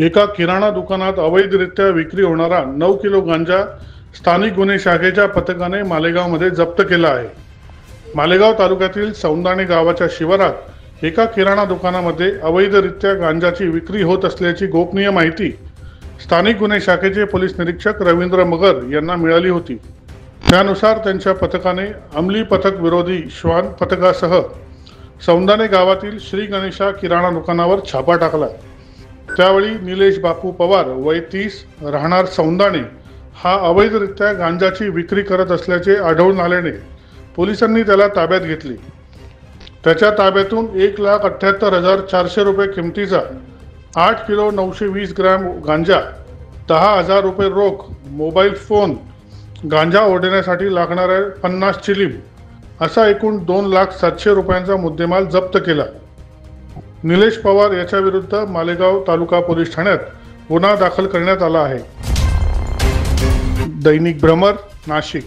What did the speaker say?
एका किराणा दुकानात अवैधरित्या विक्री होणारा 9 किलो गांजा स्थानिक गुन्हे शाखेच्या पथकाने मालेगावमध्ये जप्त केला आहे। मालेगाव तालुक्यातील सौंदाणे गावाच्या शिवारात एका किराणा दुकानामध्ये अवैधरित्या गांजाची विक्री होत असल्याची गोपनीय माहिती स्थानिक गुन्हे शाखेचे पोलीस निरीक्षक रवींद्र मगर यांना मिळाली होती। त्यानुसार त्यांच्या पथकाने अंमली पथक विरोधी श्वान पथकासह सौंदाणे गावातील श्री गणेशा किराणा दुकानावर छापा टाकला। त्यावेळी निलेश बापू पवार वय 30 राहणार सौंदाणे हा अवैधरित्या गांजाची विक्री करत असल्याचे आढळून आल्याने पोलिसांनी त्याला ताब्यात घेतले। त्याच्या ताब्यातून 1,78,400 रुपये किमतीचा 8 किलो 920 ग्रॅम गांजा, 10,000 रुपये रोख, मोबाईल फोन, गांजा ओढण्यासाठी लागणाऱ्या 50 चिलीम असा एकूण 2,07,000 रुपयांचा मुद्देमाल जप्त केला। निलेश पवार याच्या विरुद्ध मालेगाव तालुका पोलीस ठाण्यात गुन्हा दाखल करण्यात आला आहे। दैनिक भ्रमर, नाशिक।